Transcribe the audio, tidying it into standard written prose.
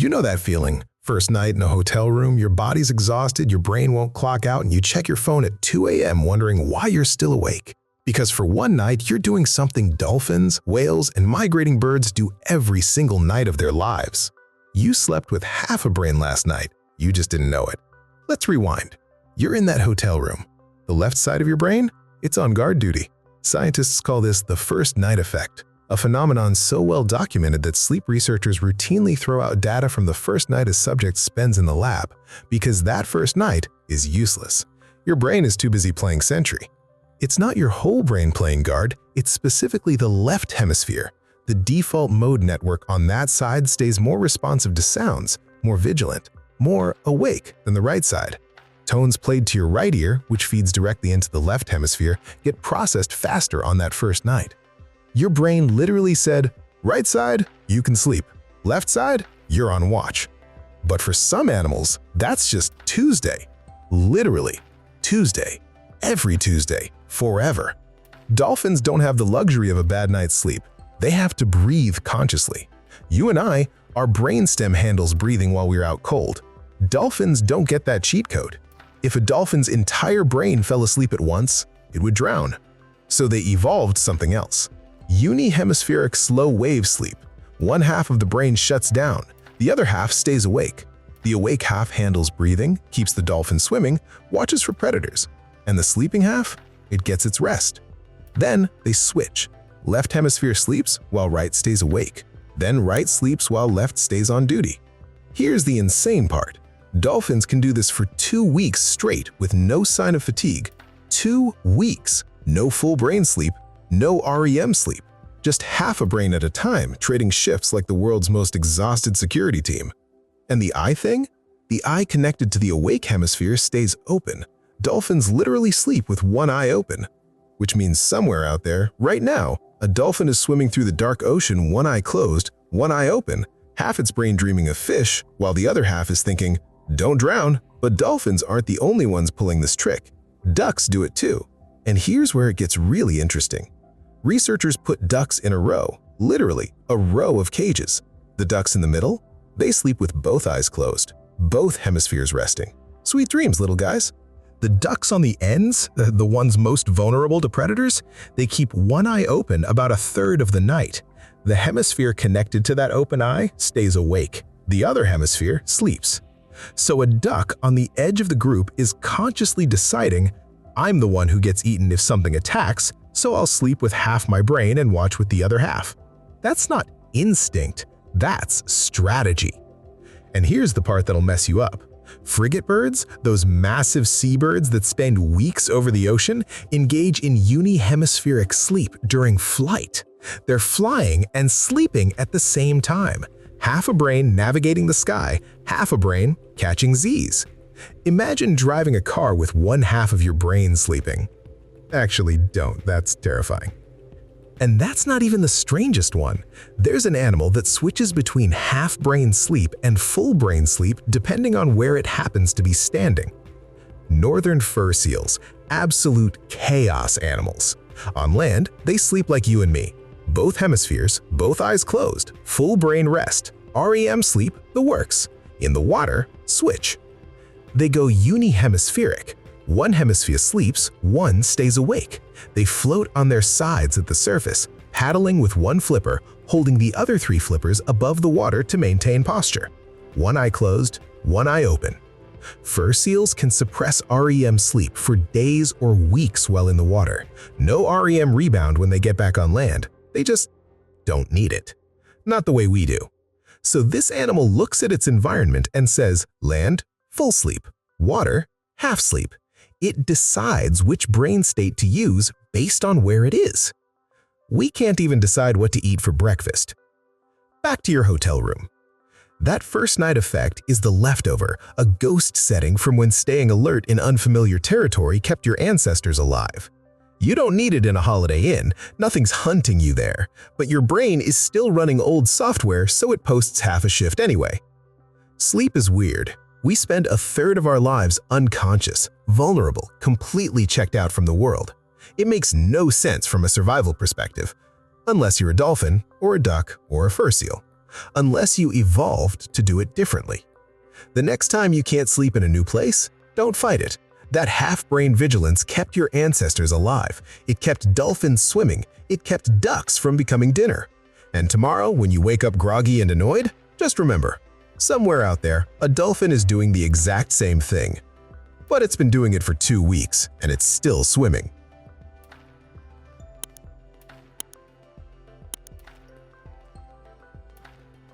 You know that feeling. First night in a hotel room, your body's exhausted, your brain won't clock out, and you check your phone at 2 a.m. wondering why you're still awake. Because for one night, you're doing something dolphins, whales, and migrating birds do every single night of their lives. You slept with half a brain last night. You just didn't know it. Let's rewind. You're in that hotel room. The left side of your brain? It's on guard duty. Scientists call this the first night effect, a phenomenon so well documented that sleep researchers routinely throw out data from the first night a subject spends in the lab, because that first night is useless. Your brain is too busy playing sentry. It's not your whole brain playing guard, it's specifically the left hemisphere. The default mode network on that side stays more responsive to sounds, more vigilant, more awake than the right side. Tones played to your right ear, which feeds directly into the left hemisphere, get processed faster on that first night. Your brain literally said, right side, you can sleep. Left side, you're on watch. But for some animals, that's just Tuesday. Literally, Tuesday. Every Tuesday. Forever. Dolphins don't have the luxury of a bad night's sleep. They have to breathe consciously. You and I, our brainstem handles breathing while we're out cold. Dolphins don't get that cheat code. If a dolphin's entire brain fell asleep at once, it would drown. So they evolved something else. Unihemispheric slow wave sleep. One half of the brain shuts down, the other half stays awake. The awake half handles breathing, keeps the dolphin swimming, watches for predators. And the sleeping half? It gets its rest. Then they switch. Left hemisphere sleeps while right stays awake. Then right sleeps while left stays on duty. Here's the insane part. Dolphins can do this for 2 weeks straight with no sign of fatigue. 2 weeks. No full brain sleep. No REM sleep, just half a brain at a time, trading shifts like the world's most exhausted security team. And the eye thing? The eye connected to the awake hemisphere stays open. Dolphins literally sleep with one eye open, which means somewhere out there, right now, a dolphin is swimming through the dark ocean, one eye closed, one eye open, half its brain dreaming of fish, while the other half is thinking, don't drown. But dolphins aren't the only ones pulling this trick. Ducks do it too. And here's where it gets really interesting. Researchers put ducks in a row, literally a row of cages. The ducks in the middle? They sleep with both eyes closed, both hemispheres resting. Sweet dreams, little guys. The ducks on the ends, the ones most vulnerable to predators, they keep one eye open about a third of the night. The hemisphere connected to that open eye stays awake. The other hemisphere sleeps. So a duck on the edge of the group is consciously deciding, I'm the one who gets eaten if something attacks, so I'll sleep with half my brain and watch with the other half. That's not instinct, that's strategy. And here's the part that'll mess you up. Frigatebirds, those massive seabirds that spend weeks over the ocean, engage in unihemispheric sleep during flight. They're flying and sleeping at the same time. Half a brain navigating the sky, half a brain catching Z's. Imagine driving a car with one half of your brain sleeping. Actually, don't. That's terrifying. And that's not even the strangest one. There's an animal that switches between half-brain sleep and full-brain sleep depending on where it happens to be standing. Northern fur seals, absolute chaos animals. On land, they sleep like you and me. Both hemispheres, both eyes closed, full brain rest, REM sleep, the works. In the water, switch. They go unihemispheric. One hemisphere sleeps, one stays awake. They float on their sides at the surface, paddling with one flipper, holding the other 3 flippers above the water to maintain posture. One eye closed, one eye open. Fur seals can suppress REM sleep for days or weeks while in the water. No REM rebound when they get back on land. They just don't need it. Not the way we do. So this animal looks at its environment and says, land, full sleep. Water, half sleep. It decides which brain state to use based on where it is. We can't even decide what to eat for breakfast. Back to your hotel room. That first night effect is the leftover, a ghost setting from when staying alert in unfamiliar territory kept your ancestors alive. You don't need it in a Holiday Inn, nothing's hunting you there, but your brain is still running old software so it posts half a shift anyway. Sleep is weird. We spend a third of our lives unconscious, vulnerable, completely checked out from the world. It makes no sense from a survival perspective, unless you're a dolphin, or a duck, or a fur seal. unless you evolved to do it differently. The next time you can't sleep in a new place, don't fight it. That half-brain vigilance kept your ancestors alive. It kept dolphins swimming. It kept ducks from becoming dinner. And tomorrow, when you wake up groggy and annoyed, just remember, somewhere out there, a dolphin is doing the exact same thing. But it's been doing it for 2 weeks, and it's still swimming.